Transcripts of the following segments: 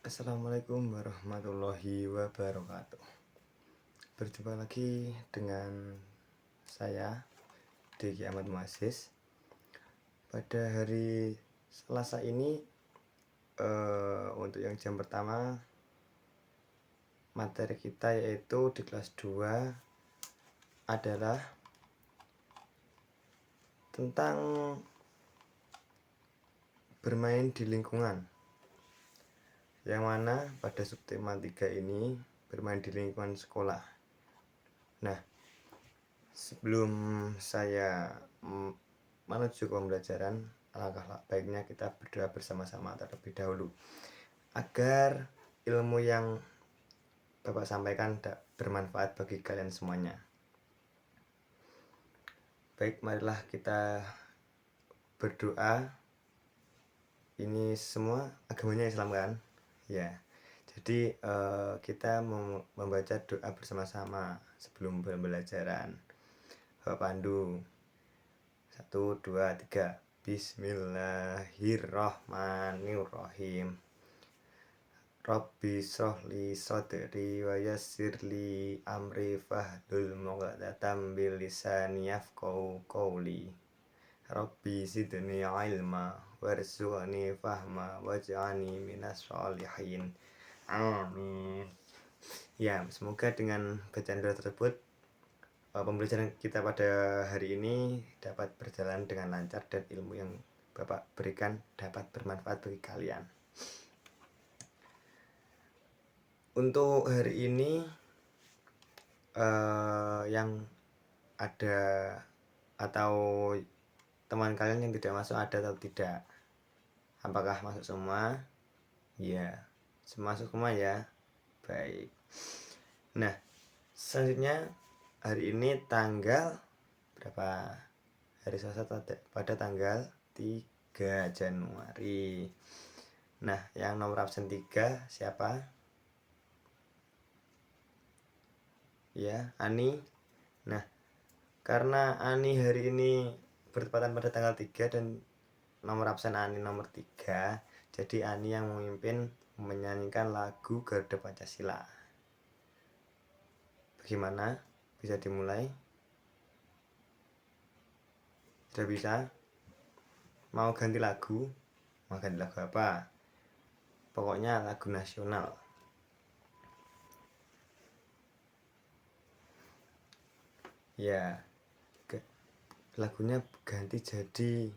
Assalamualaikum warahmatullahi wabarakatuh. Berjumpa lagi dengan saya Diki Ahmad Muazzis. Pada hari Selasa ini untuk yang jam pertama materi kita yaitu di kelas 2 adalah tentang bermain di lingkungan, yang mana pada subtema 3 ini bermain di lingkungan sekolah. Nah, sebelum saya menuju ke pembelajaran, alangkah baiknya kita berdoa bersama-sama terlebih dahulu agar ilmu yang Bapak sampaikan bermanfaat bagi kalian semuanya. Baik, marilah kita berdoa. Ini semua agamanya Islam kan? Ya. Jadi kita membaca doa bersama-sama sebelum pembelajaran. Bapak pandu. 1, 2, 3. Bismillahirrahmanirrahim. Rabbi shrahli sadri wa yassirli amri fahlul 'uqdatam min lisani yafqahu qawli. Rabbi zidni ilma warzuqni fahma waj'alni minas sholihin. Amin. Ya, semoga dengan bacaan doa tersebut pembelajaran kita pada hari ini dapat berjalan dengan lancar dan ilmu yang Bapak berikan dapat bermanfaat bagi kalian. Untuk hari ini yang ada atau teman kalian yang tidak masuk ada atau tidak? Apakah masuk semua? Ya, masuk semua ya. Baik. Nah, selanjutnya hari ini tanggal berapa? Hari Selasa pada tanggal 3 Januari. Nah, yang nomor absen 3 siapa? Ya, Ani. Nah, karena Ani hari ini bertepatan pada tanggal 3 dan nomor absen Ani nomor 3, jadi Ani yang memimpin menyanyikan lagu Garuda Pancasila. Bagaimana? Bisa dimulai? Sudah bisa? Mau ganti lagu? Mau ganti lagu apa? Pokoknya lagu nasional. Ya, lagunya ganti jadi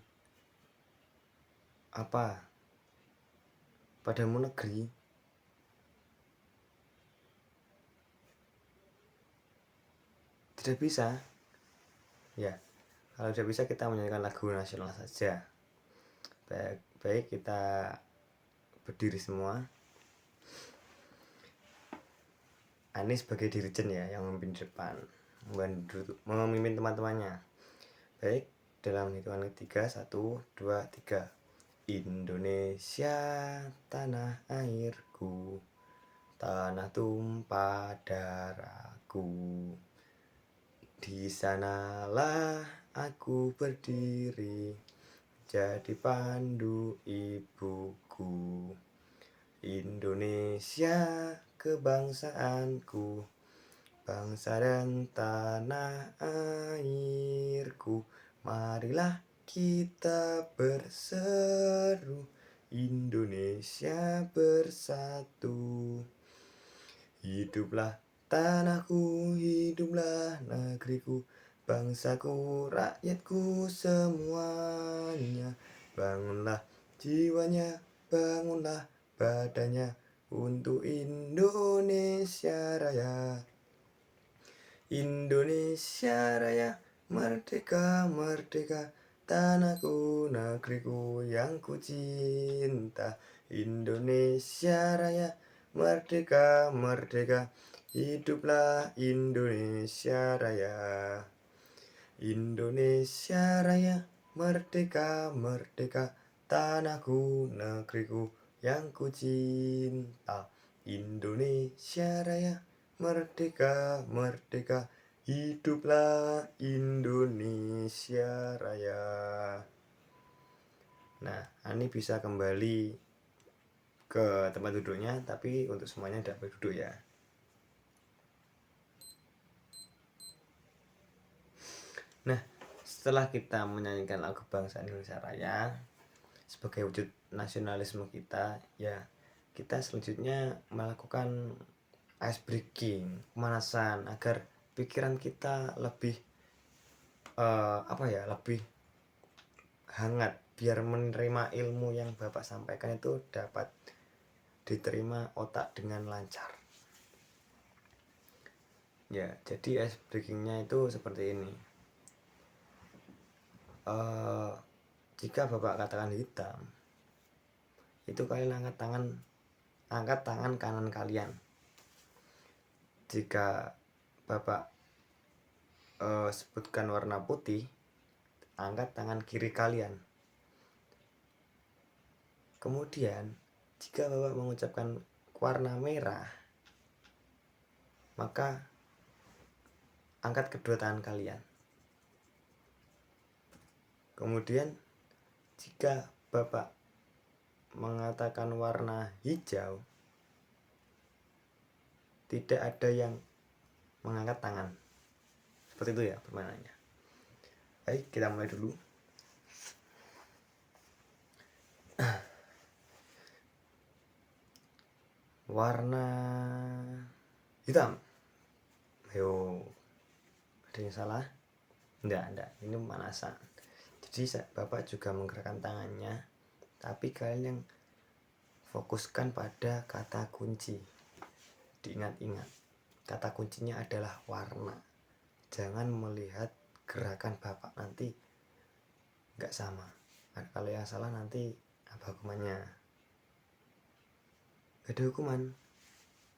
apa? Padamu Negeri. Tidak bisa? Ya, kalau tidak bisa kita menyanyikan lagu nasional saja. Baik, kita berdiri semua. Ani sebagai dirijen ya, yang memimpin depan, memimpin teman-temannya. Baik, dalam hitungan ketiga, 1, 2, 3. Indonesia tanah airku, tanah tumpah darahku, di sanalah aku berdiri, jadi pandu ibuku. Indonesia kebangsaanku, bangsa dan tanah airku. Marilah kita berseru, Indonesia bersatu. Hiduplah tanahku, hiduplah negeriku, bangsaku, rakyatku semuanya. Bangunlah jiwanya, bangunlah badannya untuk Indonesia Raya. Indonesia Raya, merdeka, merdeka, tanahku, negeriku yang ku cinta. Indonesia Raya, merdeka, merdeka, hiduplah Indonesia Raya. Indonesia Raya, merdeka, merdeka, tanahku, negeriku yang ku cinta. Indonesia Raya, merdeka, merdeka, hiduplah Indonesia Raya. Nah, Ani bisa kembali ke tempat duduknya, tapi untuk semuanya tidak boleh duduk ya. Nah, setelah kita menyanyikan lagu bangsa Indonesia Raya sebagai wujud nasionalisme kita, ya kita selanjutnya melakukan ice breaking, pemanasan agar pikiran kita lebih lebih hangat, biar menerima ilmu yang Bapak sampaikan itu dapat diterima otak dengan lancar. Ya, jadi ice breakingnya itu seperti ini. Jika Bapak katakan hitam, itu kalian angkat tangan kanan kalian. Jika Bapak sebutkan warna putih, angkat tangan kiri kalian. Kemudian jika Bapak mengucapkan warna merah, maka angkat kedua tangan kalian. Kemudian jika Bapak mengatakan warna hijau, tidak ada yang mengangkat tangan. Seperti itu ya permainannya. Baik, kita mulai dulu. Warna hitam. Ayo, ada yang salah? Enggak, ini pemanasan. Jadi Bapak juga menggerakkan tangannya, tapi kalian yang fokuskan pada kata kunci. Diingat-ingat, kata kuncinya adalah warna. Jangan melihat gerakan Bapak, nanti nggak sama. Kalau yang salah nanti apa hukumannya? Ada hukuman?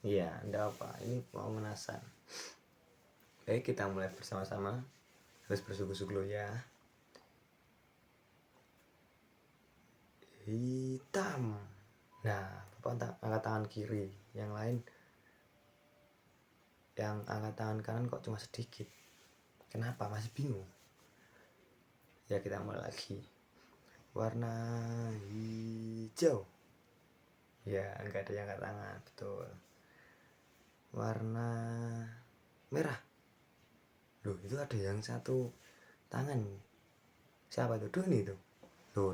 Iya, enggak apa, ini pemanasan. Baik, kita mulai bersama-sama. Harus bersungguh-sungguh dulu ya. Hitam. Nah, Bapak angkat tangan kiri, yang lain yang angkat tangan kanan kok cuma sedikit. Kenapa? Masih bingung? Ya, kita mulai lagi. Warna hijau. Ya, enggak ada yang angkat tangan, betul. Warna merah. Loh, itu ada yang satu tangan. Siapa itu? Doni itu. Loh,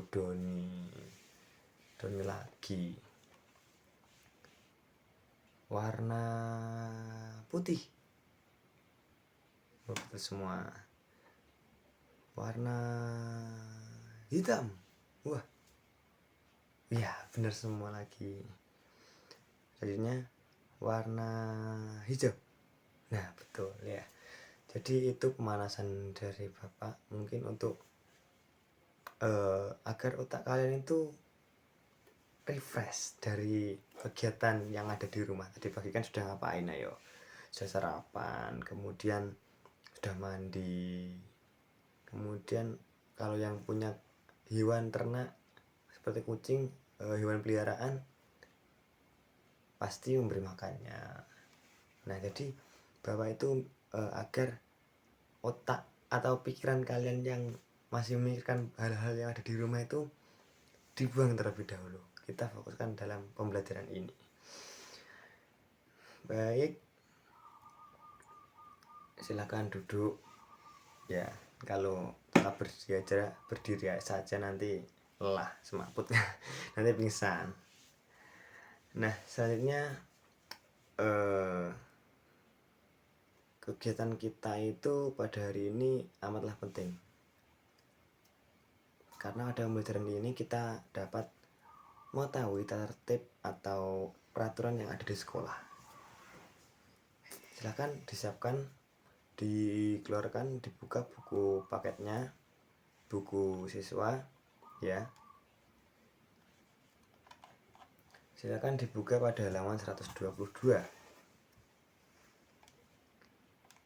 Doni lagi. Warna putih. Oh, betul semua. Warna hitam. Wah, ya benar semua lagi. Selanjutnya warna hijau. Nah, betul ya. Jadi itu pemanasan dari Bapak, mungkin untuk agar otak kalian itu refresh dari kegiatan yang ada di rumah. Tadi pagi kan sudah ngapain? Ayo, sudah sarapan, kemudian sudah mandi, kemudian kalau yang punya hewan ternak seperti kucing, hewan peliharaan, pasti memberi makannya. Nah, jadi Bapak itu agar otak atau pikiran kalian yang masih memikirkan hal-hal yang ada di rumah itu dibuang terlebih dahulu. Kita fokuskan dalam pembelajaran ini. Baik, silakan duduk ya. Kalau tetap berdiri saja nanti lelah, semaput nanti pingsan. Nah, selanjutnya kegiatan kita itu pada hari ini amatlah penting, karena ada pembelajaran ini kita dapat mengetahui tertib atau peraturan yang ada di sekolah. Silakan disiapkan, dikeluarkan, dibuka buku paketnya, buku siswa ya. Silakan dibuka pada halaman 122.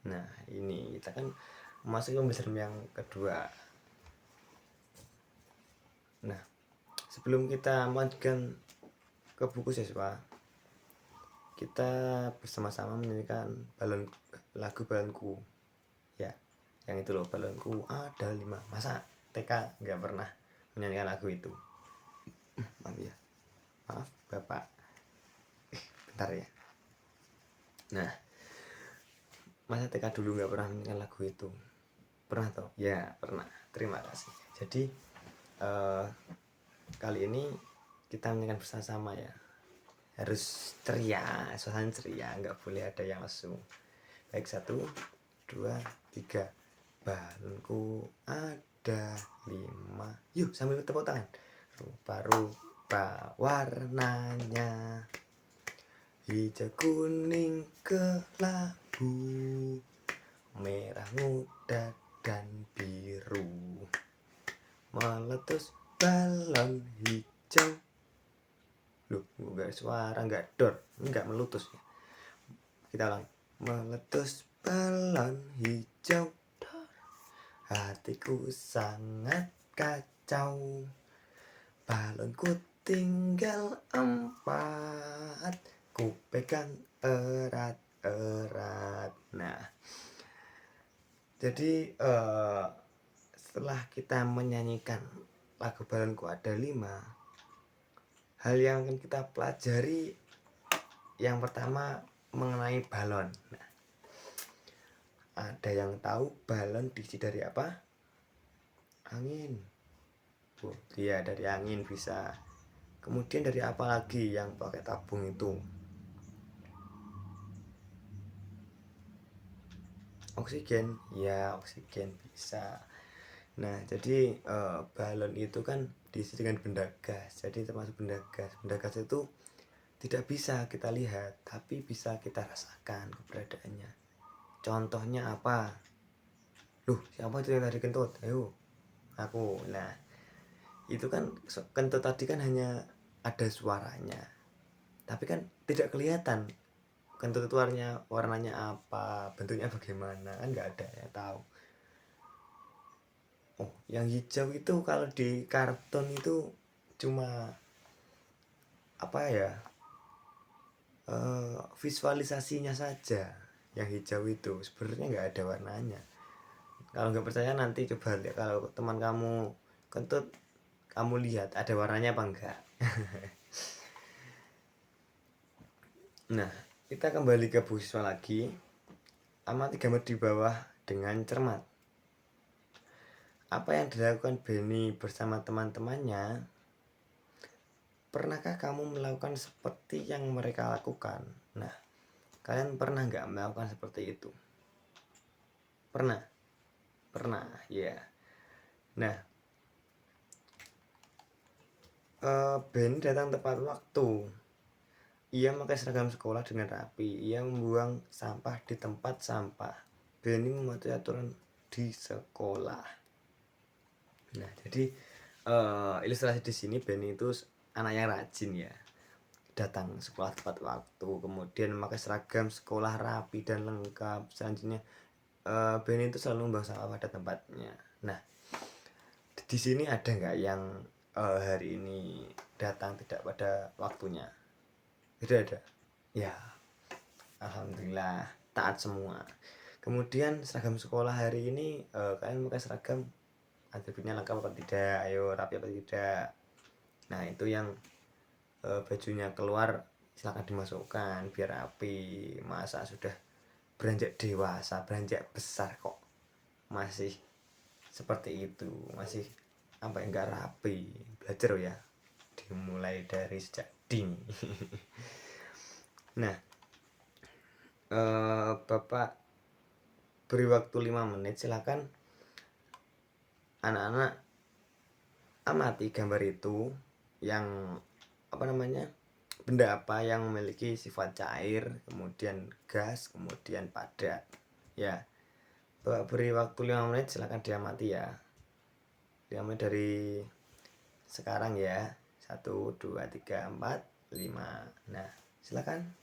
Nah, ini kita kan masuk pembelajaran yang kedua. Nah, sebelum kita melanjutkan ke buku siswa, kita bersama-sama menyanyikan lagu balonku ya, yang itu loh, balonku ada 5. Masa TK nggak pernah menyanyikan lagu itu? Maaf ya, Maaf Bapak, bentar ya. Nah, masa TK dulu nggak pernah menyanyikan lagu itu? Pernah toh? Ya pernah, terima kasih. Jadi kali ini kita menyanyikan bersama-sama ya. Harus ceria, suasana ceria, nggak boleh ada yang lesu. Baik, 1, 2, 3. Balonku ada 5. Yuk sambil tepuk tangan. Rupa-rupa warnanya, hijau kuning kelabu, merah muda dan biru. Meletus balon hijau. Loh, enggak suara, enggak dor, enggak meletus ya. Kita ulang. Meletus balon hijau, hatiku sangat kacau. Balonku tinggal 4, ku pegang erat-erat. Nah, jadi setelah kita menyanyikan lagu Balonku ada 5, hal yang akan kita pelajari yang pertama mengenai balon. Nah, ada yang tahu balon diisi dari apa? Angin. Oh, iya, dari angin bisa. Kemudian dari apa lagi yang pakai tabung itu? Oksigen. Ya, oksigen bisa. Nah, jadi balon itu kan diisi dengan benda gas. Jadi termasuk benda gas. Benda gas itu tidak bisa kita lihat, tapi bisa kita rasakan keberadaannya. Contohnya apa? Loh, siapa itu yang tadi kentut? Ayo, aku. Nah, itu kan kentut tadi kan hanya ada suaranya, tapi kan tidak kelihatan kentut itu warnanya apa, bentuknya bagaimana, kan nggak ada yang tahu. Oh, yang hijau itu kalau di kartun itu cuma apa ya, visualisasinya saja. Yang hijau itu sebenarnya nggak ada warnanya. Kalau nggak percaya nanti coba lihat, kalau teman kamu kentut, kamu lihat ada warnanya apa enggak. Nah, kita kembali ke Bu Siswa lagi. Amati gambar di bawah dengan cermat. Apa yang dilakukan Benny bersama teman-temannya? Pernahkah kamu melakukan seperti yang mereka lakukan? Nah, kalian pernah nggak melakukan seperti itu? Pernah? Pernah, ya. Nah, Benny datang tepat waktu. Ia memakai seragam sekolah dengan rapi. Ia membuang sampah di tempat sampah. Benny mematuhi aturan di sekolah. Nah, jadi ilustrasi di sini Benny itu anak yang rajin ya. Datang sekolah tepat waktu, kemudian memakai seragam sekolah rapi dan lengkap. Selanjutnya Benny itu selalu membawa sampah pada tempatnya. Nah, di sini ada nggak yang hari ini datang tidak pada waktunya? Tidak ada. Ya, alhamdulillah taat semua. Kemudian seragam sekolah hari ini kalian pakai seragam atributnya lengkap apa tidak? Ayo, rapi apa tidak? Nah, itu yang bajunya keluar silahkan dimasukkan biar rapi. Masa sudah beranjak dewasa, beranjak besar kok masih seperti itu, masih apa enggak rapi. Belajar ya, dimulai dari sejak dini. Nah, Bapak beri waktu 5 menit, silakan anak-anak amati gambar itu, yang apa namanya, benda apa yang memiliki sifat cair, kemudian gas, kemudian padat ya. Bapak beri waktu 5 menit, silakan diamati ya. 5 menit dari sekarang ya. 1, 2, 3, 4, 5. Nah, silakan.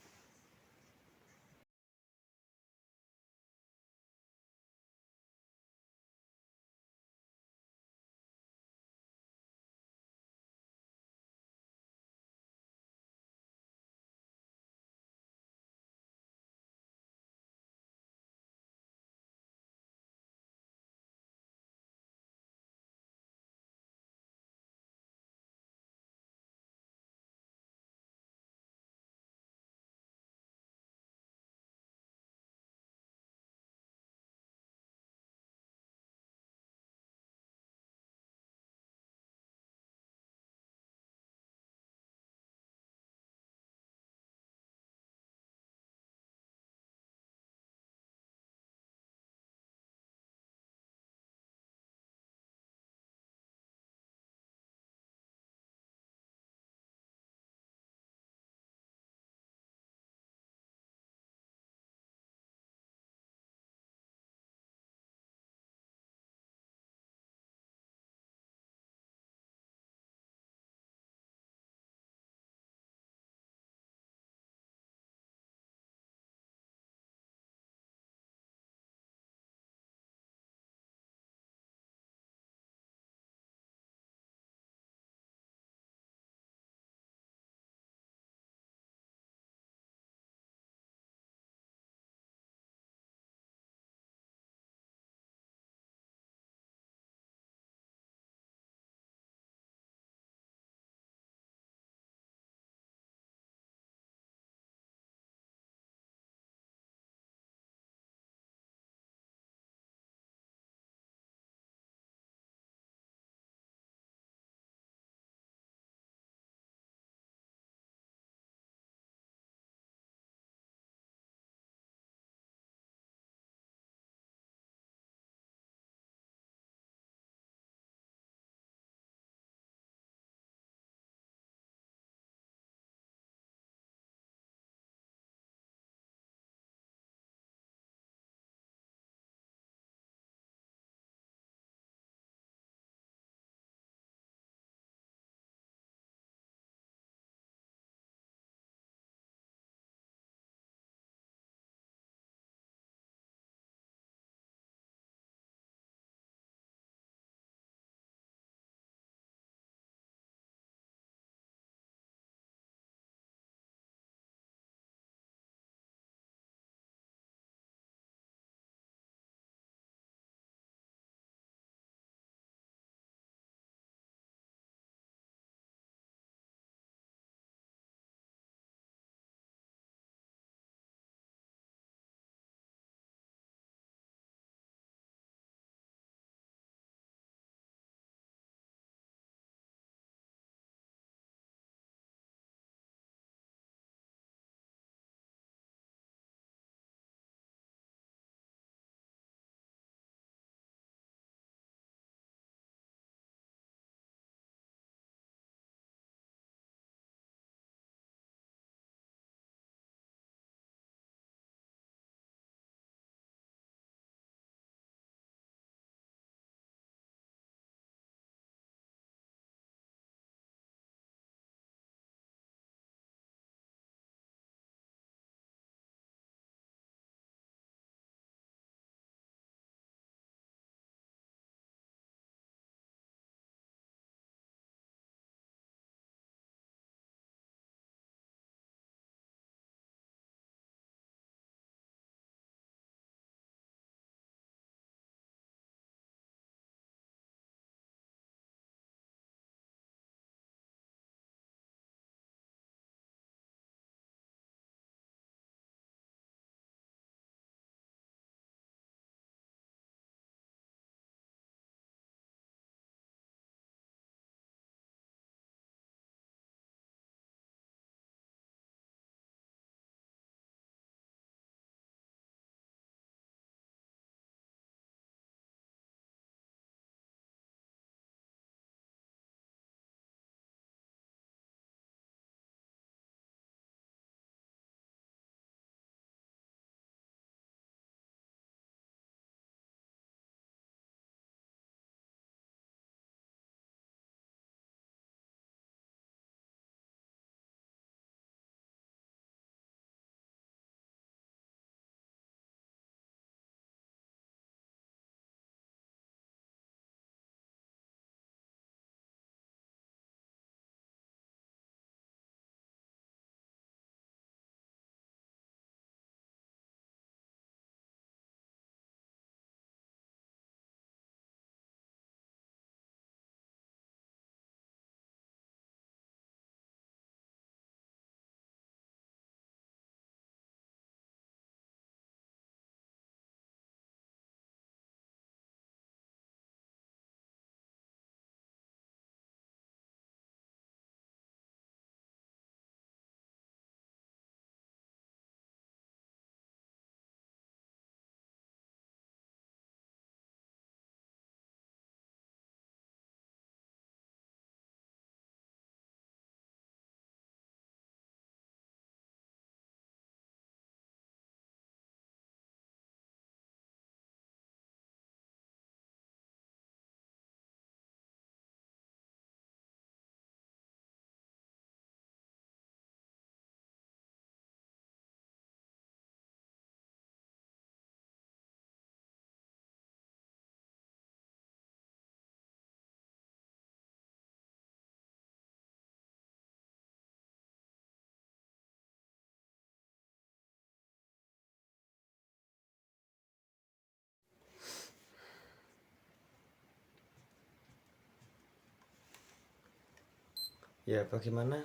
Ya, bagaimana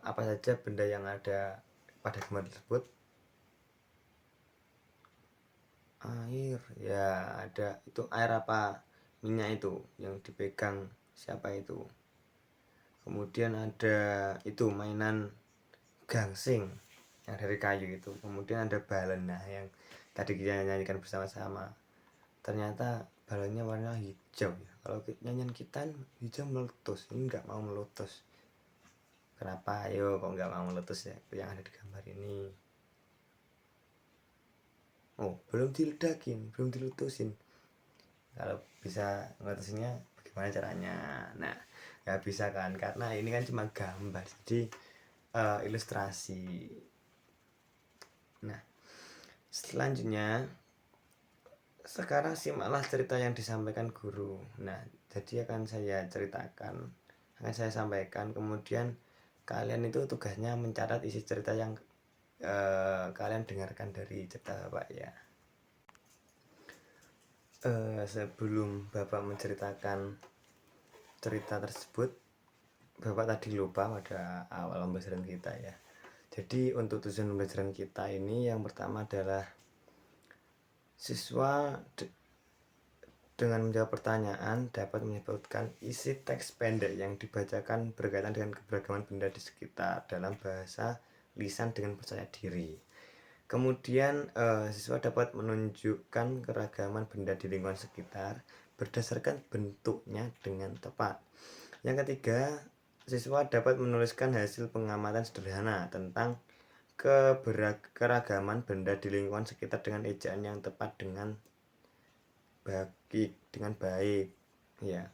apa saja benda yang ada pada gambar tersebut? Air, ya ada. Itu air apa? Minyak itu yang dipegang siapa itu? Kemudian ada itu mainan gangsing yang dari kayu itu. Kemudian ada balon, nah yang tadi kita nyanyikan bersama-sama. Ternyata balonnya warna hijau ya. Kalau nyanyian kita hijau meletus, ini nggak mau meletus. Kenapa? Ayo kok nggak mau meletus ya? Yang ada di gambar ini. Oh, belum diledakin, belum diletusin. Kalau bisa ngeletusinnya bagaimana caranya? Nah, nggak bisa kan? Karena ini kan cuma gambar, jadi ilustrasi. Nah, selanjutnya sekarang simaklah cerita yang disampaikan guru. Nah, jadi akan saya ceritakan, akan saya sampaikan. Kemudian kalian itu tugasnya mencatat isi cerita yang kalian dengarkan dari cerita Bapak ya. Sebelum Bapak menceritakan cerita tersebut, Bapak tadi lupa pada awal pembelajaran kita ya. Jadi untuk tujuan pembelajaran kita ini yang pertama adalah siswa dengan menjawab pertanyaan dapat menyebutkan isi teks pendek yang dibacakan berkaitan dengan keberagaman benda di sekitar dalam bahasa lisan dengan percaya diri. Kemudian siswa dapat menunjukkan keragaman benda di lingkungan sekitar berdasarkan bentuknya dengan tepat. Yang ketiga, siswa dapat menuliskan hasil pengamatan sederhana tentang keragaman benda di lingkungan sekitar dengan ejaan yang tepat dengan baik ya.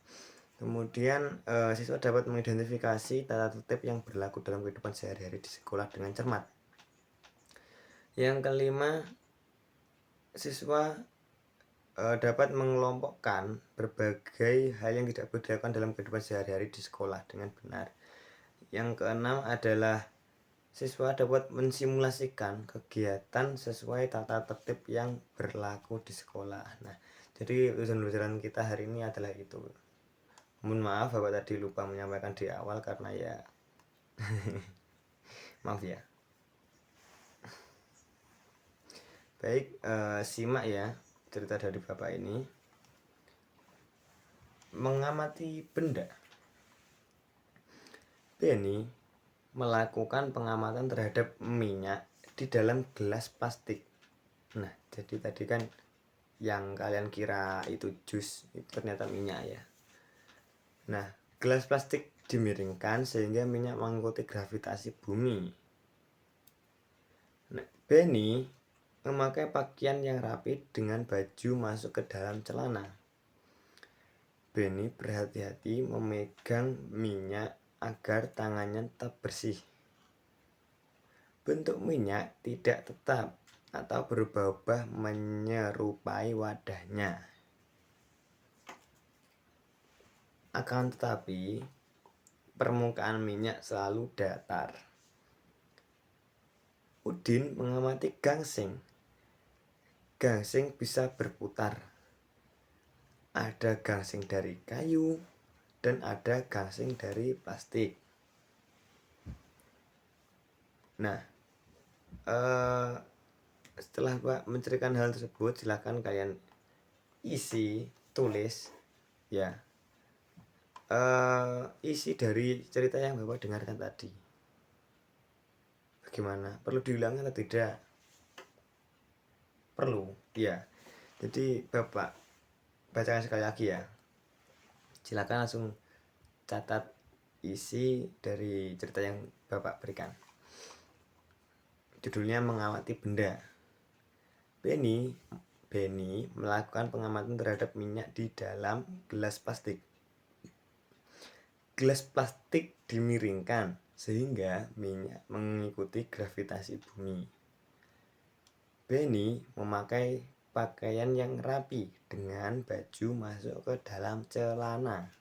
Kemudian siswa dapat mengidentifikasi tata tertib yang berlaku dalam kehidupan sehari-hari di sekolah dengan cermat. Yang kelima, siswa dapat mengelompokkan berbagai hal yang tidak boleh dilakukan dalam kehidupan sehari-hari di sekolah dengan benar. Yang keenam adalah siswa dapat mensimulasikan kegiatan sesuai tata tertib yang berlaku di sekolah. Nah, jadi tujuan pelajaran kita hari ini adalah itu. Mohon maaf Bapak tadi lupa menyampaikan di awal karena ya maaf ya. Baik, simak ya cerita dari Bapak ini. Mengamati benda. Benny melakukan pengamatan terhadap minyak di dalam gelas plastik. Nah, jadi tadi kan yang kalian kira itu jus, itu ternyata minyak ya. Nah, gelas plastik dimiringkan sehingga minyak mengikuti gravitasi bumi. Nah, Benny memakai pakaian yang rapi dengan baju masuk ke dalam celana. Benny berhati-hati memegang minyak agar tangannya tetap bersih. Bentuk minyak tidak tetap atau berubah-ubah menyerupai wadahnya. Akan tetapi, permukaan minyak selalu datar. Udin mengamati gangsing. Gangsing bisa berputar. Ada gangsing dari kayu dan ada gangsing dari plastik. Nah, setelah Pak menceritakan hal tersebut, silakan kalian isi, tulis ya isi dari cerita yang Bapak dengarkan tadi. Bagaimana? Perlu diulangi atau tidak? Perlu, ya. Jadi Bapak bacakan sekali lagi ya. Silakan langsung catat isi dari cerita yang Bapak berikan. Judulnya mengamati benda. Benny melakukan pengamatan terhadap minyak di dalam gelas plastik. Gelas plastik dimiringkan sehingga minyak mengikuti gravitasi bumi. Benny memakai pakaian yang rapi dengan baju masuk ke dalam celana.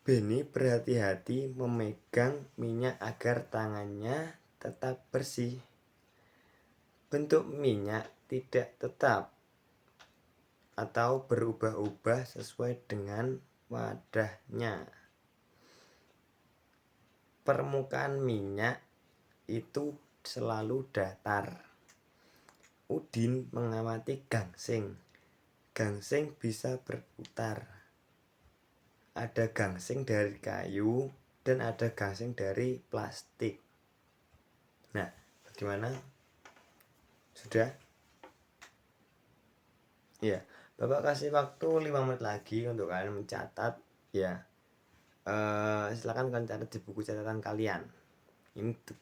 Benny berhati-hati memegang minyak agar tangannya tetap bersih. Bentuk minyak tidak tetap atau berubah-ubah sesuai dengan wadahnya. Permukaan minyak itu selalu datar. Udin mengamati gangsing. Gangsing bisa berputar. Ada gangsing dari kayu dan ada gangsing dari plastik. Nah, bagaimana? Sudah? Ya, Bapak kasih waktu 5 menit lagi untuk kalian mencatat. Ya, silakan kalian catat di buku catatan kalian.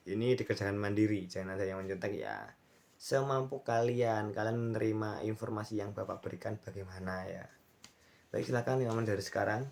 Ini dikerjakan mandiri, jangan ada yang mencontek ya. Semampu kalian menerima informasi yang Bapak berikan bagaimana ya. Baik, silakan 5 menit dari sekarang.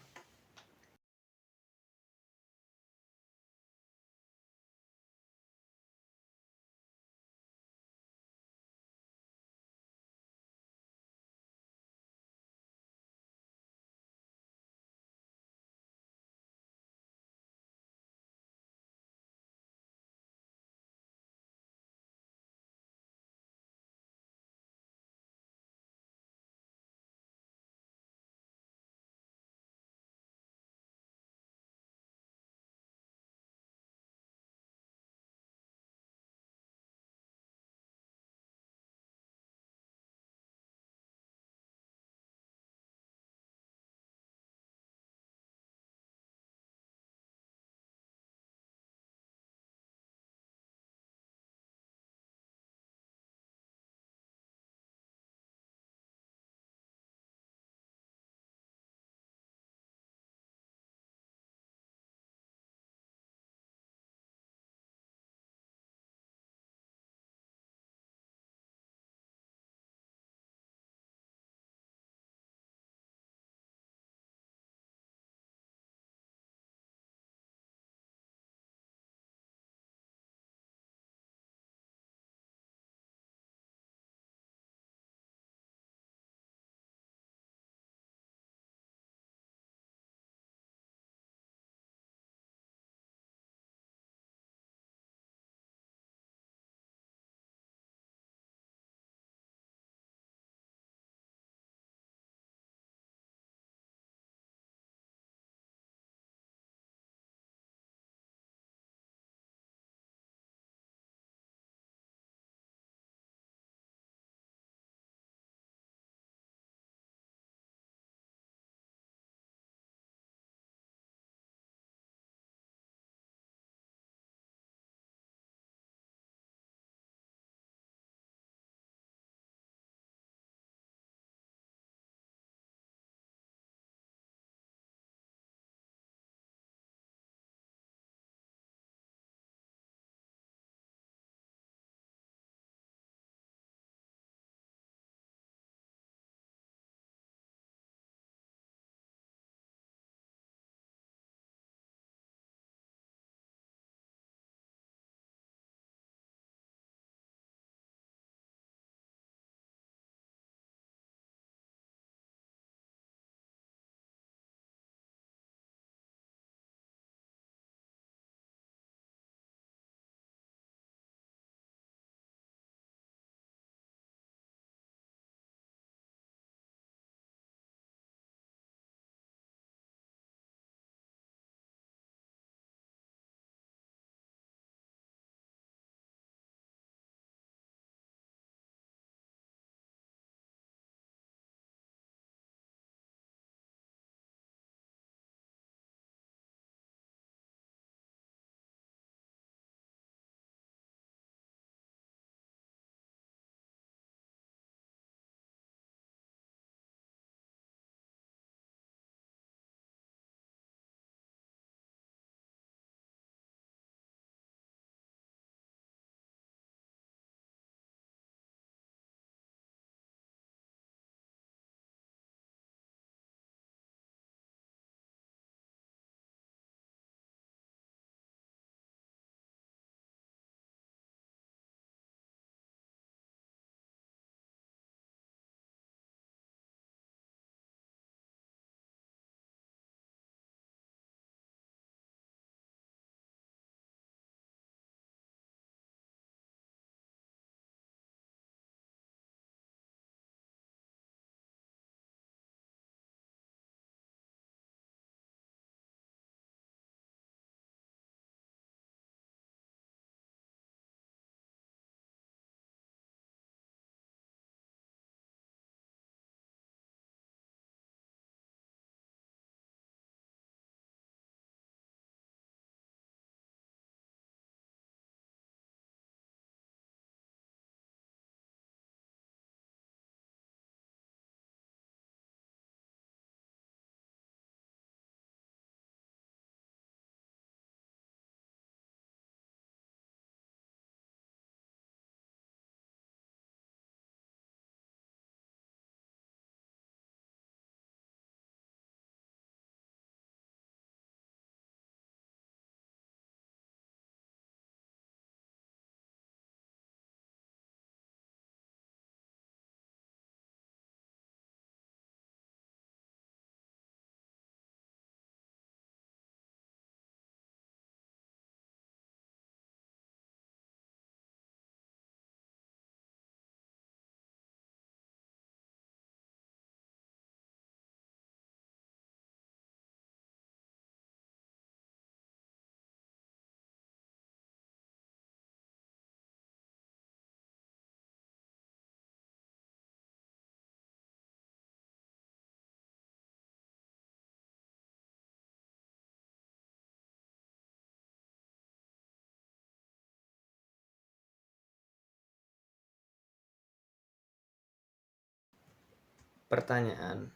pertanyaan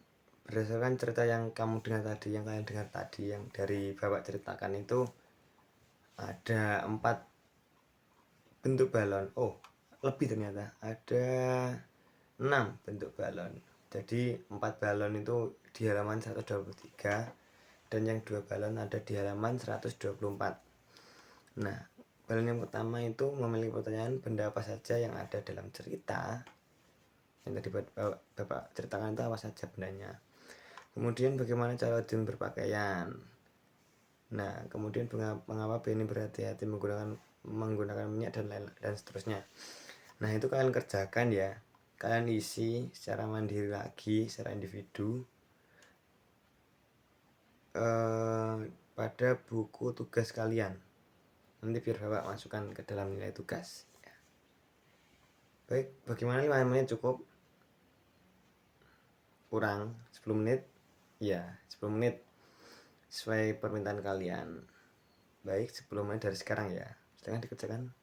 berdasarkan cerita yang kamu dengar tadi, yang kalian dengar tadi, yang dari bapak ceritakan itu ada 4 bentuk balon. Oh, lebih ternyata ada 6 bentuk balon. Jadi 4 balon itu di halaman 123 dan yang 2 balon ada di halaman 124. Nah, balon yang pertama itu memiliki pertanyaan benda apa saja yang ada dalam cerita. Yang tadi bapak ceritakan itu apa saja bendanya. Kemudian bagaimana cara Jun berpakaian. Nah, kemudian mengapa Benny berhati-hati menggunakan minyak dan seterusnya. Nah, itu kalian kerjakan ya. Kalian isi secara mandiri lagi, secara individu pada buku tugas kalian. Nanti biar bapak masukkan ke dalam nilai tugas. Baik, bagaimana 5 menit cukup? Kurang 10 menit? Ya, 10 menit sesuai permintaan kalian. Baik, 10 menit dari sekarang ya. Silahkan dikerjakan.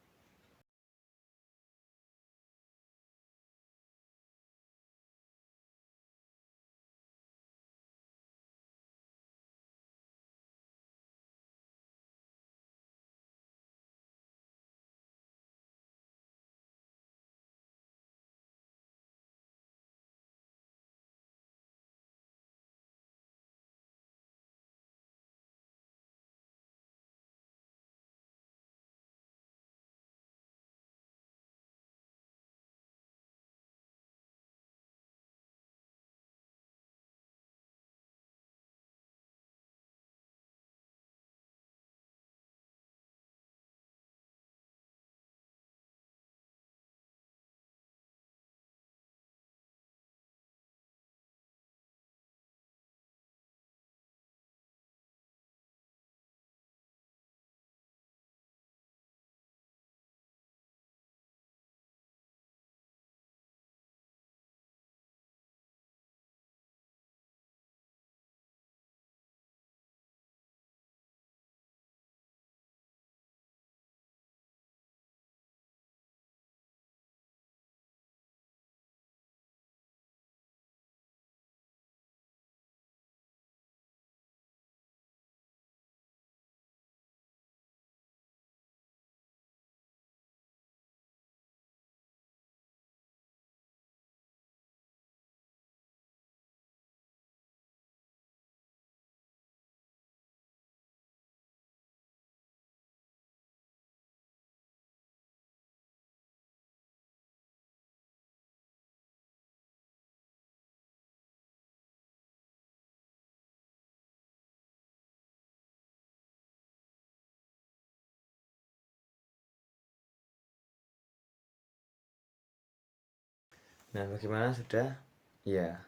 Nah, bagaimana sudah? Ya,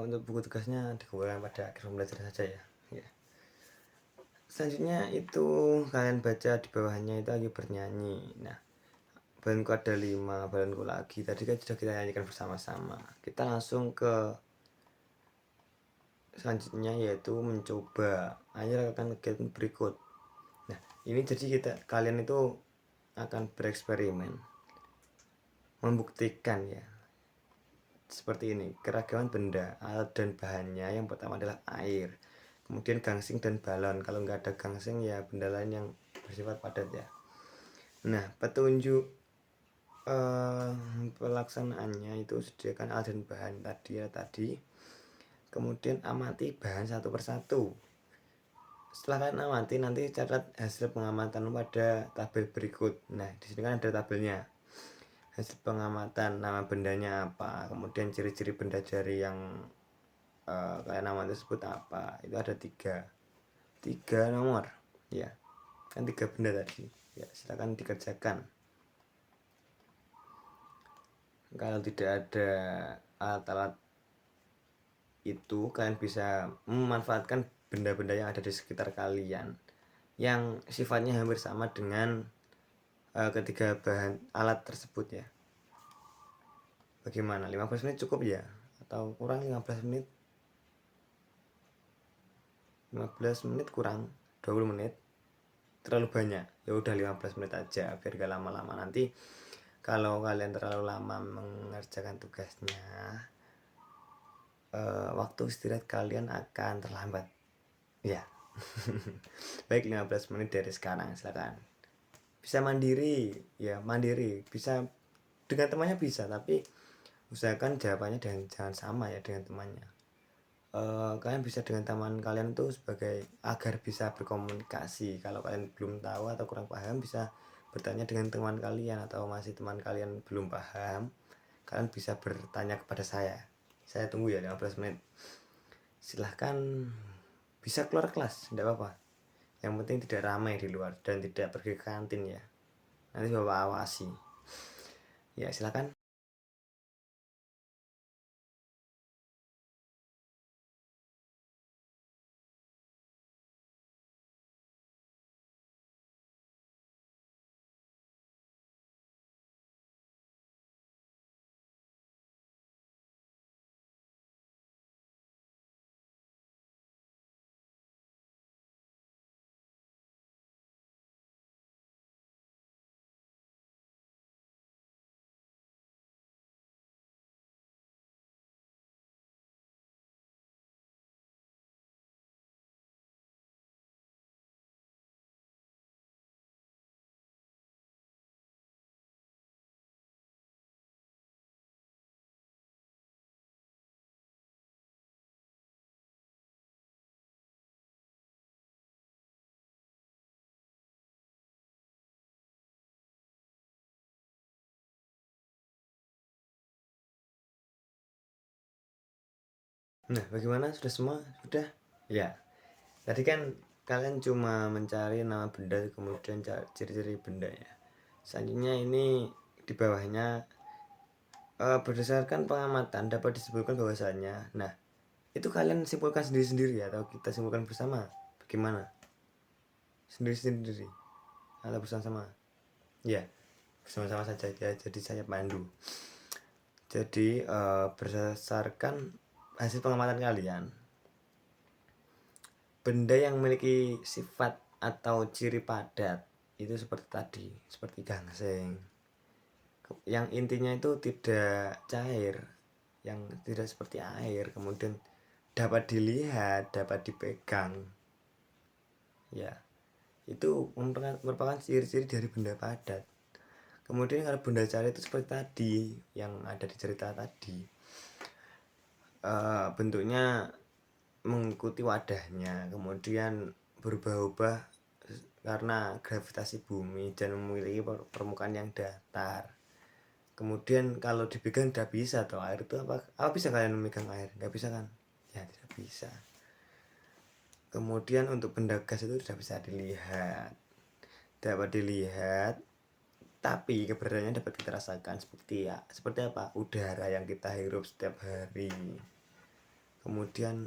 untuk buku tugasnya dikumpulkan pada akhir pembelajaran saja ya. Ya. Selanjutnya itu kalian baca di bawahnya itu lagi bernyanyi. Nah, balonku ada 5, balonku lagi. Tadi kan sudah kita nyanyikan bersama-sama. Kita langsung ke selanjutnya yaitu mencoba. Ayo lakukan kegiatan berikut. Nah, ini jadi kalian itu akan bereksperimen, membuktikan ya. Seperti ini, keragaman benda, alat dan bahannya. Yang pertama adalah air, kemudian gangsing dan balon. Kalau nggak ada gangsing ya benda lain yang bersifat padat ya. Nah, petunjuk pelaksanaannya itu sediakan alat dan bahan tadi. Kemudian amati bahan satu persatu. Setelah kalian amati, nanti catat hasil pengamatan pada tabel berikut. Nah, di sini kan ada tabelnya. Hasil pengamatan, nama bendanya apa, kemudian ciri-ciri benda jari yang kalian amati tersebut apa. Itu ada tiga nomor ya, kan 3 benda tadi ya. Silakan dikerjakan. Kalau tidak ada alat-alat itu, kalian bisa memanfaatkan benda-benda yang ada di sekitar kalian yang sifatnya hampir sama dengan ketiga bahan alat tersebut ya. Bagaimana? 15 menit cukup ya? Atau kurang 15 menit? 15 menit kurang 20 menit? Terlalu banyak. Ya udah 15 menit aja biar gak lama-lama. Nanti kalau kalian terlalu lama mengerjakan tugasnya, waktu istirahat kalian akan terlambat. Ya. Baik, 15 menit dari sekarang, silakan. Bisa mandiri, ya mandiri. Bisa dengan temannya bisa, tapi usahakan jawabannya jangan sama ya dengan temannya. Kalian bisa dengan teman kalian tuh sebagai agar bisa berkomunikasi. Kalau kalian belum tahu atau kurang paham, bisa bertanya dengan teman kalian, atau masih teman kalian belum paham, kalian bisa bertanya kepada saya tunggu ya 15 menit. Silahkan bisa keluar kelas, tidak apa-apa, yang penting tidak ramai di luar dan tidak pergi ke kantin ya, nanti bapak awasi ya. Silahkan. Nah, bagaimana, sudah semua? Sudah ya. Tadi kan kalian cuma mencari nama benda, kemudian ciri-ciri benda ya. Selanjutnya ini di bawahnya, berdasarkan pengamatan dapat disebutkan bahwasanya, nah itu kalian simpulkan sendiri-sendiri ya, atau kita simpulkan bersama, bagaimana? Sendiri-sendiri atau bersama-sama? Ya, bersama-sama saja ya, jadi saya pandu. Jadi berdasarkan hasil pengamatan kalian, benda yang memiliki sifat atau ciri padat itu seperti tadi, seperti gangsing, yang intinya itu tidak cair, yang tidak seperti air, kemudian dapat dilihat, dapat dipegang ya, itu merupakan ciri-ciri dari benda padat. Kemudian kalau benda cair itu seperti tadi yang ada di cerita tadi, bentuknya mengikuti wadahnya, kemudian berubah-ubah karena gravitasi bumi dan memiliki permukaan yang datar. Kemudian kalau dipegang tidak bisa, atau air itu apa bisa kalian memegang air? Nggak bisa kan ya, tidak bisa. Kemudian untuk benda gas itu tidak bisa dilihat, dapat dilihat, tapi keberadaannya dapat kita rasakan, seperti apa? Udara yang kita hirup setiap hari. Kemudian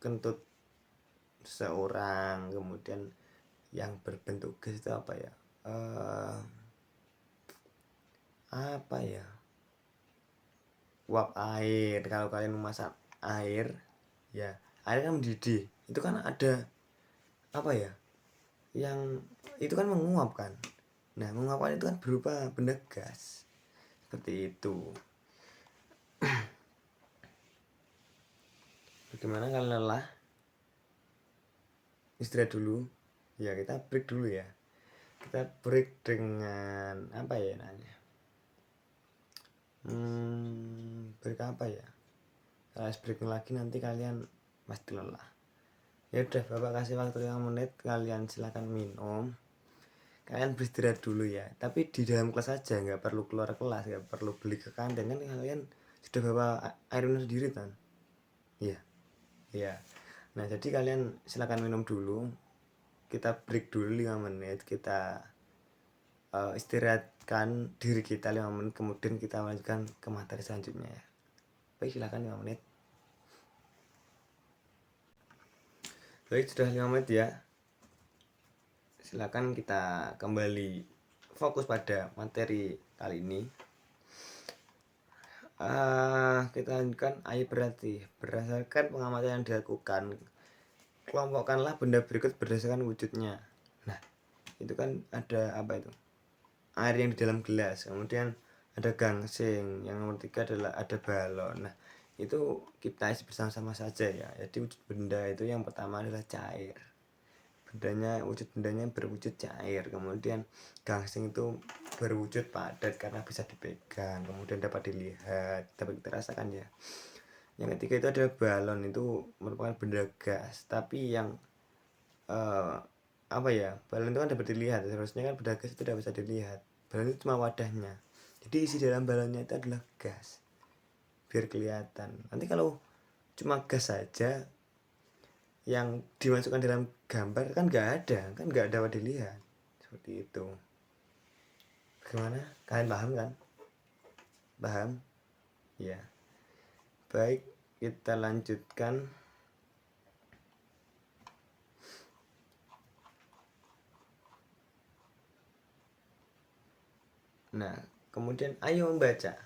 kentut seorang, kemudian yang berbentuk gas itu apa ya, apa ya, uap air. Kalau kalian memasak air ya, air kan mendidih, itu kan ada apa ya, yang itu kan menguap kan. Nah, menguapkan itu kan berupa benda gas, seperti itu. Bagaimana kalau lelah, istirahat dulu ya, kita break dulu ya. Kita break dengan apa ya namanya, break apa ya, kalau break lagi nanti kalian pasti lelah. Ya udah, bapak kasih waktu 5 menit, kalian silakan minum, kalian beristirahat dulu ya, tapi di dalam kelas aja, nggak perlu keluar kelas, nggak perlu beli ke kantin, kan kalian sudah bawa air minum sendiri kan. Iya iya. Nah, jadi kalian silakan minum dulu, kita break dulu 5 menit, kita istirahatkan diri kita 5 menit, kemudian kita lanjutkan ke materi selanjutnya ya. Baik, silakan 5 menit. Baik, sudah 5 menit ya. Silakan kita kembali fokus pada materi kali ini. Kita lanjutkan. Ayo, berarti berdasarkan pengamatan yang dilakukan, kelompokkanlah benda berikut berdasarkan wujudnya. Nah, itu kan ada apa itu, air yang di dalam gelas, kemudian ada gangsing, yang nomor 3 adalah ada balon. Nah, itu kita isi bersama-sama saja ya. Jadi wujud benda itu yang pertama adalah cair. Wujud bendanya berwujud cair. Kemudian gangsing itu berwujud padat karena bisa dipegang, kemudian dapat dilihat, dapat kita rasakan ya. Yang ketiga itu adalah balon, itu merupakan benda gas, tapi yang balon itu kan dapat dilihat, seharusnya kan benda gas itu tidak bisa dilihat. Balon itu cuma wadahnya, jadi isi dalam balonnya itu adalah gas biar kelihatan. Nanti kalau cuma gas saja yang dimasukkan dalam gambar kan nggak dapat dilihat seperti itu. Bagaimana, kalian paham kan? Paham ya? Baik, kita lanjutkan. Nah, kemudian ayo membaca.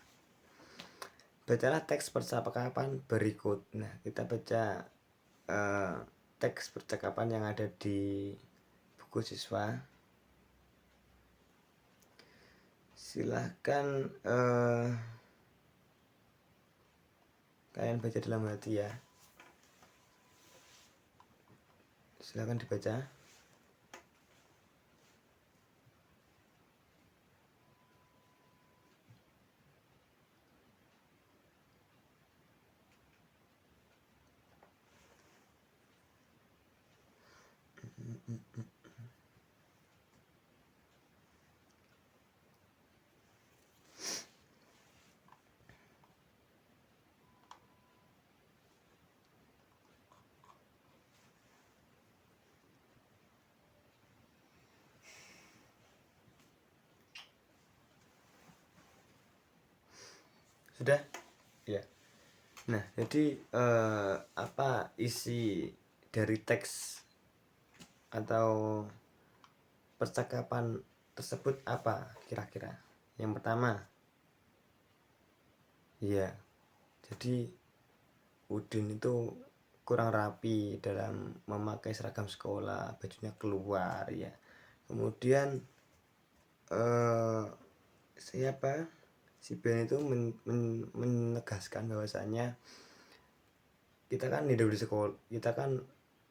Bacalah teks percakapan berikut. Nah, kita baca teks percakapan yang ada di buku siswa. Silahkan kalian baca dalam hati ya. Silahkan dibaca. Sudah? Ya. Nah, jadi apa isi dari teks atau percakapan tersebut apa kira-kira? Yang pertama, ya, jadi Udin itu kurang rapi dalam memakai seragam sekolah, bajunya keluar ya. Kemudian siapa si Ben itu menegaskan bahwasanya kita kan hidup di sekolah, kita kan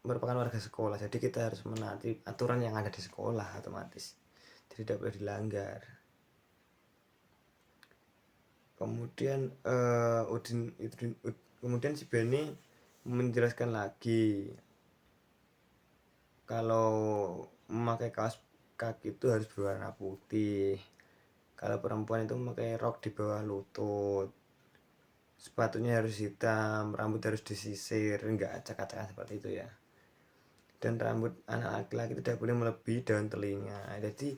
merupakan warga sekolah, jadi kita harus menaati aturan yang ada di sekolah otomatis, jadi tidak boleh dilanggar. Kemudian kemudian si Benny menjelaskan lagi kalau memakai kaos kaki itu harus berwarna putih, kalau perempuan itu memakai rok di bawah lutut, sepatunya harus hitam, rambut harus disisir, enggak acak-acakan seperti itu ya, dan rambut anak laki-laki tidak boleh melebihi daun telinga. Jadi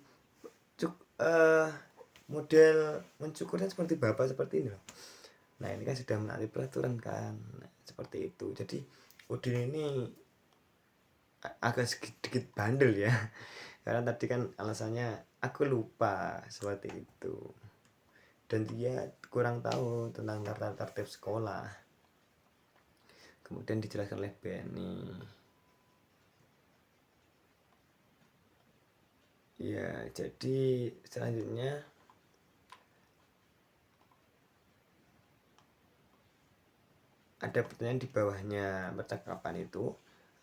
model mencukurnya seperti bapak seperti ini loh. Nah, ini kan sudah menaati peraturan kan. Nah, seperti itu. Jadi Udin ini agak sedikit bandel ya. Karena tadi kan alasannya aku lupa seperti itu. Dan dia kurang tahu tentang tata tertib sekolah. Kemudian dijelaskan oleh Benny. Ya, jadi selanjutnya ada pertanyaan di bawahnya percakapan itu.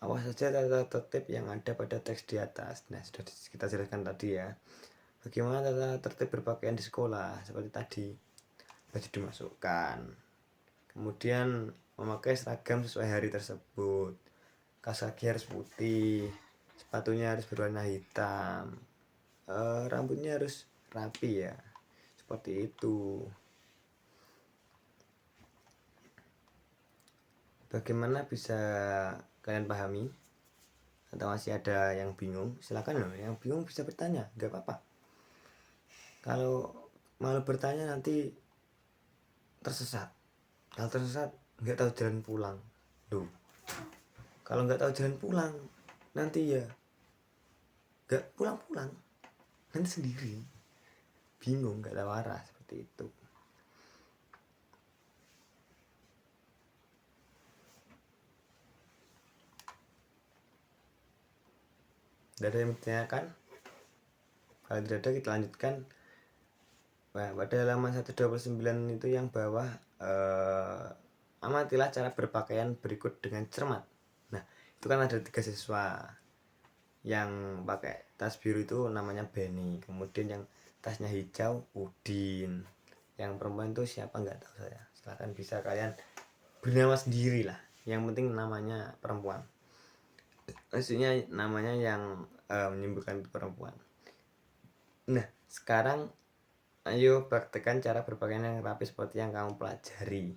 Awas saja tata tertib yang ada pada teks di atas. Nah, sudah kita jelaskan tadi ya. Bagaimana tata tertib berpakaian di sekolah seperti tadi. Baju dimasukkan. Kemudian memakai seragam sesuai hari tersebut. Kaos kaki harus putih. Sepatunya harus berwarna hitam. Rambutnya harus rapi ya. Seperti itu. Bagaimana bisa kalian pahami? Atau masih ada yang bingung? Silakan loh, yang bingung bisa bertanya, nggak apa-apa. Kalau malu bertanya nanti tersesat. Kalau tersesat nggak tahu jalan pulang. Duh. Kalau nggak tahu jalan pulang, nanti ya nggak pulang-pulang. Nanti sendiri. Bingung, nggak tahu arah seperti itu. Tidak ada yang bertanyakan? Kalau tidak ada, kita lanjutkan. Nah, pada halaman 129 itu yang bawah amatilah cara berpakaian berikut dengan cermat. Nah, itu kan ada 3 siswa. Yang pakai tas biru itu namanya Benny. Kemudian yang tasnya hijau Udin. Yang perempuan itu siapa nggak tahu saya. Silahkan bisa kalian bernama sendiri lah. Yang penting namanya perempuan. Maksudnya namanya yang menyembuhkan perempuan. Nah, sekarang ayo praktekkan cara berpakaian yang rapi seperti yang kamu pelajari.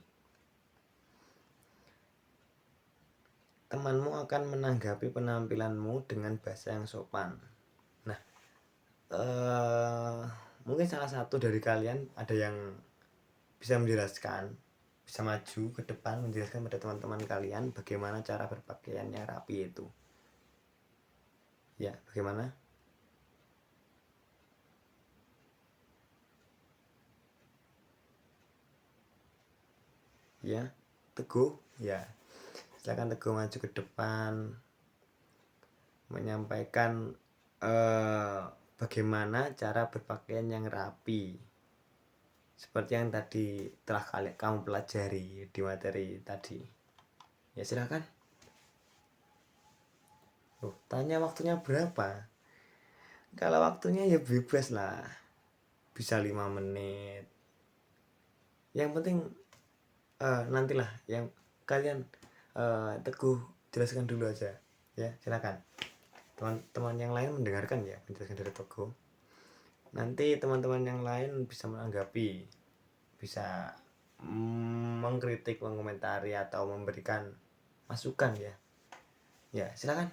Temanmu akan menanggapi penampilanmu dengan bahasa yang sopan. Nah, mungkin salah satu dari kalian ada yang bisa menjelaskan, bisa maju ke depan menjelaskan pada teman-teman kalian bagaimana cara berpakaian yang rapi itu. Ya, bagaimana? Ya, Teguh. Ya, silakan Teguh maju ke depan menyampaikan bagaimana cara berpakaian yang rapi seperti yang tadi telah kamu pelajari di materi tadi. Ya, silakan. Tanya waktunya berapa? Kalau waktunya ya bebas lah, bisa 5 menit. Yang penting nantilah yang kalian Teguh jelaskan dulu aja. Ya, silakan. Teman-teman yang lain mendengarkan ya penjelasan dari Teguh. Nanti teman-teman yang lain bisa menanggapi, bisa mengkritik, mengomentari atau memberikan masukan ya. Ya, silakan.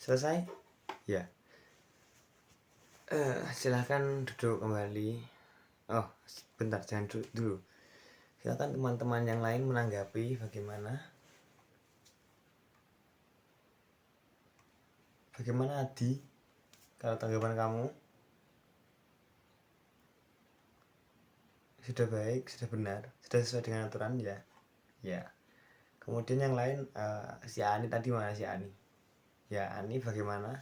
Selesai? Ya. Silahkan duduk kembali. Oh, bentar, jangan duduk dulu. Silakan teman-teman yang lain menanggapi bagaimana. Bagaimana Adi? Kalau tanggapan kamu sudah baik, sudah benar, sudah sesuai dengan aturan ya. Ya. Kemudian yang lain si Ani tadi mana si Ani? Ya, Ani bagaimana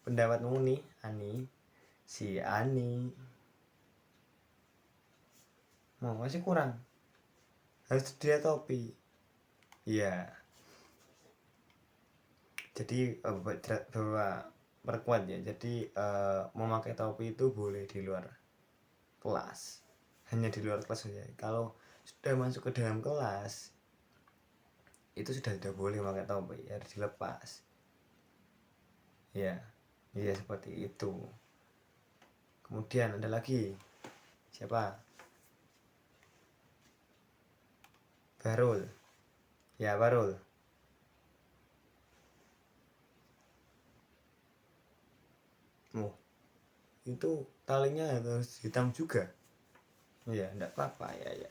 pendapatmu nih, Ani? Si Ani. Masih kurang. Harus dia topi. Iya. Jadi bahwa perkuat ya. Jadi memakai topi itu boleh di luar kelas. Hanya di luar kelas saja. Kalau sudah masuk ke dalam kelas itu sudah tidak boleh memakai topi, harus dilepas. Ya. Iya seperti itu. Kemudian ada lagi. Siapa? Barul. Ya, Barul. Oh, itu talinya harus hitam juga. Iya, enggak apa-apa ya ya.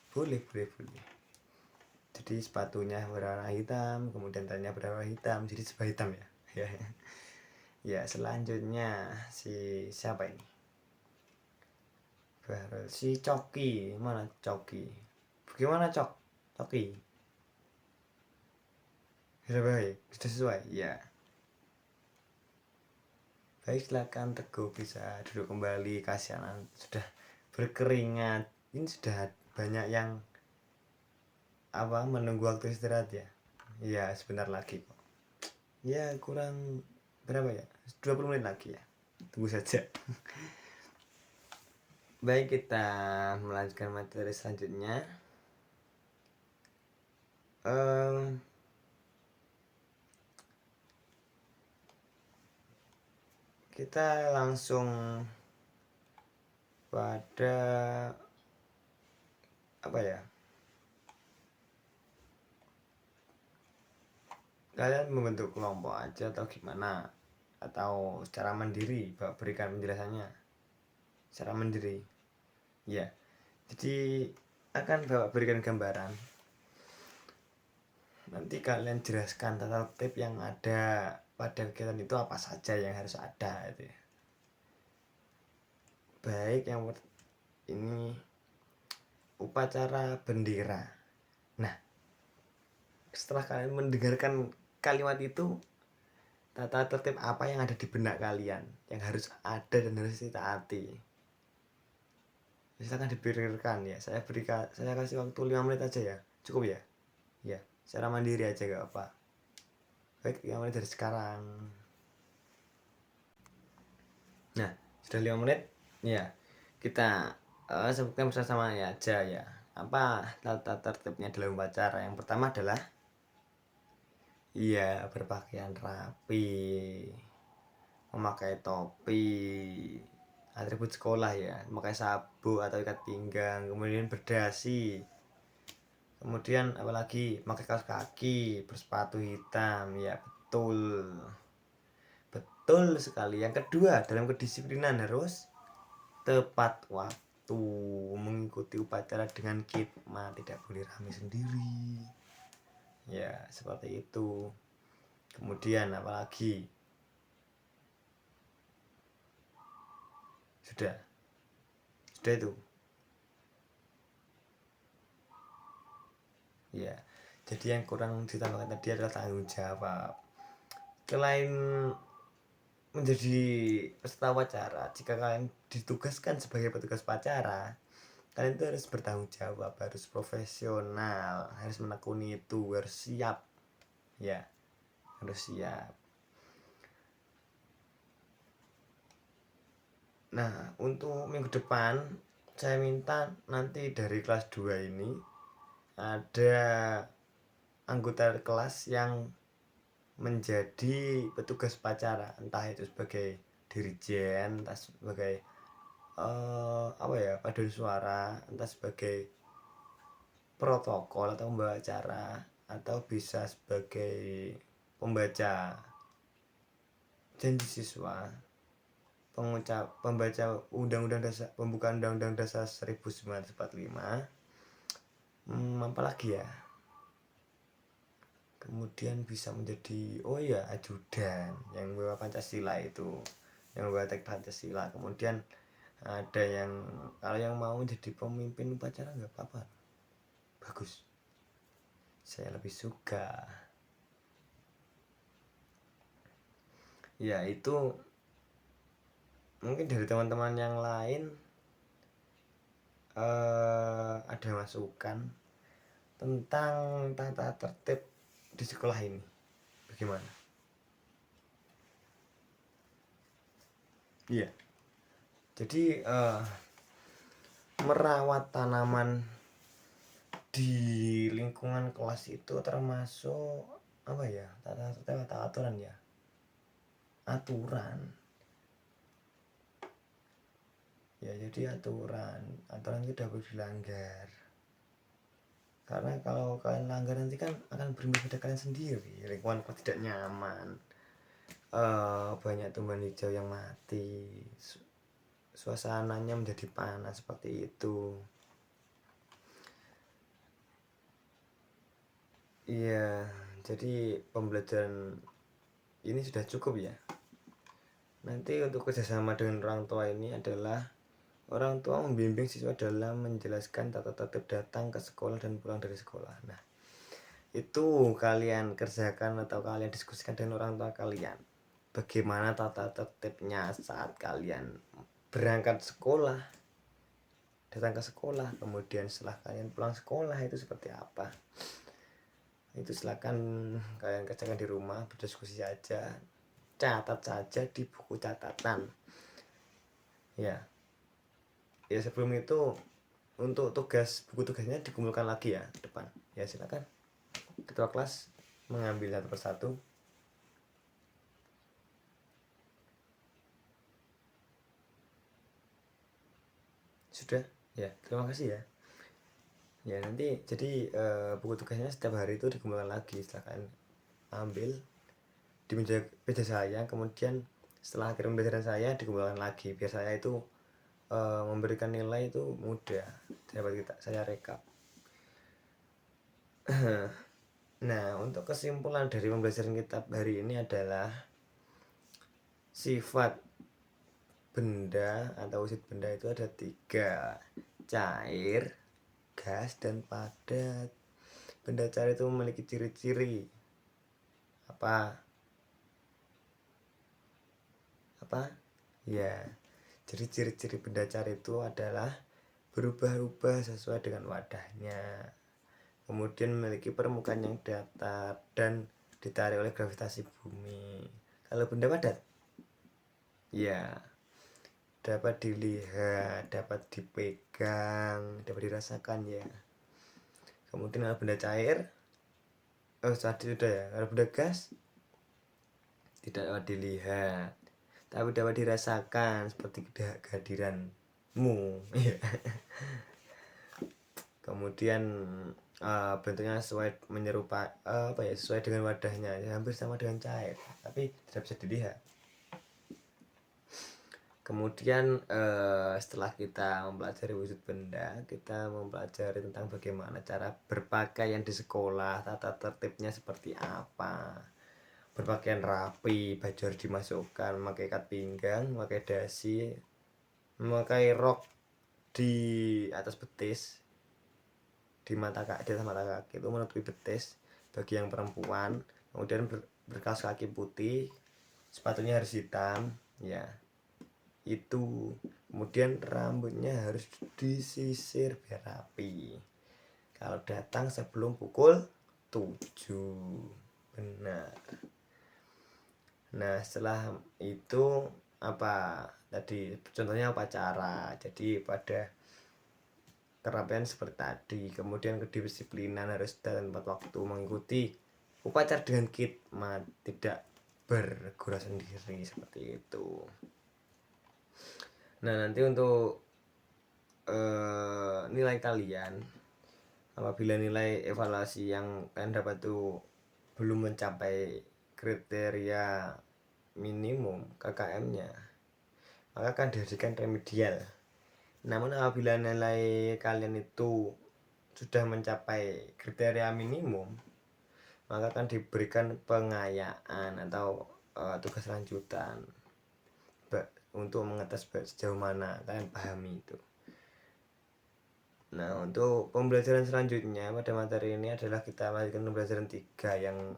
Boleh. Jadi sepatunya berwarna hitam, kemudian talinya berwarna hitam, jadi serba hitam ya. Ya. Ya, selanjutnya si siapa ini? Barul. Si Coki. Mana Coki? Bagaimana Coki? Sudah baik, sudah sesuai. Ya. Baik, silakan Teguh bisa duduk kembali. Kasihan sudah berkeringat. Ini sudah banyak yang menunggu waktu istirahat ya. Iya, sebentar lagi kok. Ya, kurang berapa ya? 20 menit lagi ya. Tunggu saja. Baik, kita melanjutkan materi selanjutnya. Kita langsung pada apa ya? kalian membentuk kelompok aja atau gimana, atau secara mandiri berikan penjelasannya secara mandiri ya. Jadi akan bapak berikan gambaran, nanti kalian jelaskan tata tertib yang ada pada kegiatan itu apa saja yang harus ada itu ya. Baik, yang ini upacara bendera. Nah, setelah kalian mendengarkan kalimat itu, tata tertib apa yang ada di benak kalian yang harus ada dan harus ditaati? Silakan dipikirkan ya. Saya kasih waktu 5 menit aja ya. Cukup ya? Ya, secara mandiri aja gak apa. Baik, 5 menit dari sekarang. Nah, sudah 5 menit. Ya, kita sebutkan bersama ya aja ya. Apa tata tertibnya dalam upacara? Yang pertama adalah iya, berpakaian rapi, memakai topi, atribut sekolah ya, memakai sabuk atau ikat pinggang, kemudian berdasi, kemudian apalagi pakai kaos kaki, bersepatu hitam ya, betul betul sekali. Yang kedua, dalam kedisiplinan harus tepat waktu, mengikuti upacara dengan khidmat, tidak boleh rame sendiri ya, seperti itu. Kemudian apalagi, sudah itu ya. Jadi yang kurang ditambahkan tadi adalah tanggung jawab. Selain menjadi peserta upacara, jika kalian ditugaskan sebagai petugas upacara, kalian itu harus bertanggung jawab, harus profesional, harus menekuni itu, harus siap ya, harus siap. Nah, untuk minggu depan saya minta nanti dari kelas 2 ini ada anggota kelas yang menjadi petugas upacara, entah itu sebagai dirijen, entah sebagai apa ya, paduan suara, entah sebagai protokol atau pembawa acara, atau bisa sebagai pembaca janji siswa, pembaca undang-undang dasar, pembukaan undang-undang dasar 1945, apalagi ya, kemudian bisa menjadi ajudan yang bawa Pancasila itu, yang bawa teks Pancasila. Kemudian ada yang kalau yang mau jadi pemimpin upacara nggak apa-apa, bagus, saya lebih suka ya. Itu mungkin dari teman-teman yang lain ada masukan tentang tata tertib di sekolah ini bagaimana? Iya, jadi merawat tanaman di lingkungan kelas itu termasuk apa ya, tata tertib atau aturan ya, aturan ya. Jadi aturan itu tidak boleh dilanggar, karena kalau kalian langgar nanti kan akan berimbas pada kalian sendiri, lingkungan kok tidak nyaman, banyak tumbuhan hijau yang mati, suasananya menjadi panas seperti itu. Iya, jadi pembelajaran ini sudah cukup ya. Nanti untuk kerjasama dengan orang tua ini adalah orang tua membimbing siswa dalam menjelaskan tata tertib datang ke sekolah dan pulang dari sekolah. Nah, itu kalian kerjakan atau kalian diskusikan dengan orang tua kalian. Bagaimana tata tertibnya saat kalian berangkat sekolah, datang ke sekolah, kemudian setelah kalian pulang sekolah itu seperti apa. Itu silakan kalian kerjakan di rumah, berdiskusi saja, catat saja di buku catatan ya. Ya, sebelum itu untuk buku tugasnya dikumpulkan lagi ya depan ya. Silakan ketua kelas mengambil satu persatu. Sudah ya, terima kasih ya. Ya, nanti jadi buku tugasnya setiap hari itu dikumpulkan lagi, silakan ambil di meja saya, kemudian setelah akhir pembelajaran saya dikumpulkan lagi biar saya itu memberikan nilai itu mudah dapat saya rekap. Nah, untuk kesimpulan dari pembelajaran kitab hari ini adalah sifat benda atau wujud benda itu ada 3: cair, gas, dan padat. Benda cair itu memiliki ciri-ciri apa? Ya, jadi ciri-ciri benda cair itu adalah berubah-ubah sesuai dengan wadahnya, kemudian memiliki permukaan yang datar dan ditarik oleh gravitasi bumi. Kalau benda padat, ya dapat dilihat, dapat dipegang, dapat dirasakan ya. Kemudian kalau benda cair, tadi sudah ya. Kalau benda gas tidak dapat dilihat, tapi dapat dirasakan seperti kehadiranmu. Kemudian bentuknya sesuai menyerupai sesuai dengan wadahnya, ya, hampir sama dengan cair, tapi tidak bisa dilihat. Kemudian setelah kita mempelajari wujud benda, kita mempelajari tentang bagaimana cara berpakaian di sekolah, tata tertibnya seperti apa, berpakaian rapi, baju harus dimasukkan, memakai ikat pinggang, memakai dasi, memakai rok di atas betis, di atas mata kaki itu menutupi betis bagi yang perempuan. Kemudian berkaos kaki putih, sepatunya harus hitam, ya itu. Kemudian rambutnya harus disisir biar rapi. Kalau datang sebelum pukul 7, benar. Nah, setelah itu tadi contohnya upacara. Jadi pada kerapian seperti tadi. Kemudian kedisiplinan harus datang tepat waktu, mengikuti upacara dengan khidmat, tidak bergurau sendiri seperti itu. Nah, nanti untuk nilai kalian, apabila nilai evaluasi yang kalian dapat itu belum mencapai kriteria minimum KKM-nya, maka akan dihasilkan remedial. Namun apabila nilai kalian itu sudah mencapai kriteria minimum, maka akan diberikan pengayaan atau tugas lanjutan untuk mengetes sejauh mana kalian pahami itu. Nah, untuk pembelajaran selanjutnya pada materi ini adalah kita melanjutkan pembelajaran 3 yang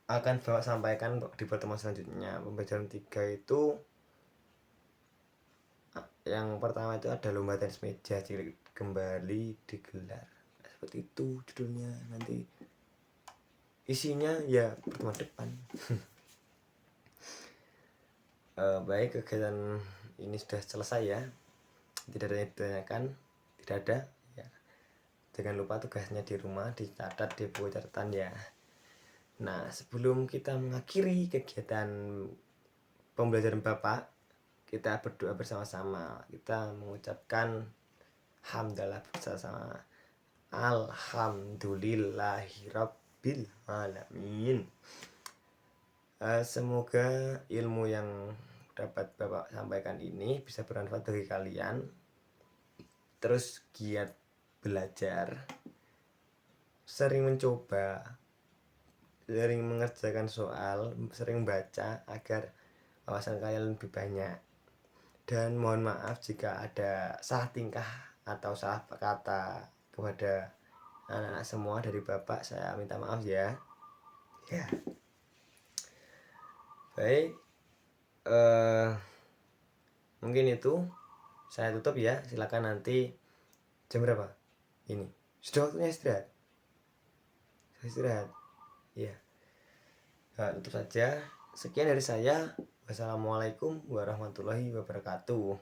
akan sampaikan di pertemuan selanjutnya. Pembelajaran 3 itu yang pertama itu ada lomba tenis meja cilik kembali digelar. Seperti itu judulnya. Nanti isinya ya pertemuan depan. Baik, kegiatan ini sudah selesai ya. Tidak ada yang ditanyakan? Tidak ada ya. Jangan lupa tugasnya di rumah dicatat di buku catatan ya. Nah, sebelum kita mengakhiri kegiatan pembelajaran Bapak, kita berdoa bersama-sama. Kita mengucapkan hamdalah bersama-sama. Alhamdulillahirabbil alamin. Semoga ilmu yang dapat Bapak sampaikan ini bisa bermanfaat bagi kalian. Terus giat belajar, sering mencoba, sering mengerjakan soal, sering baca agar wawasan kalian lebih banyak. Dan mohon maaf jika ada salah tingkah atau salah kata kepada anak-anak semua dari Bapak, saya minta maaf ya. Ya. Baik, mungkin itu saya tutup ya. Silakan nanti jam berapa ini, sudah waktunya istirahat ya. Nah, tutup saja. Sekian dari saya. Wassalamualaikum warahmatullahi wabarakatuh.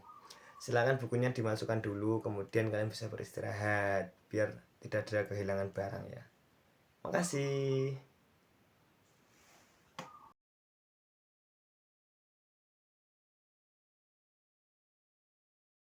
Silakan bukunya dimasukkan dulu, kemudian kalian bisa beristirahat biar tidak ada kehilangan barang ya. Makasih.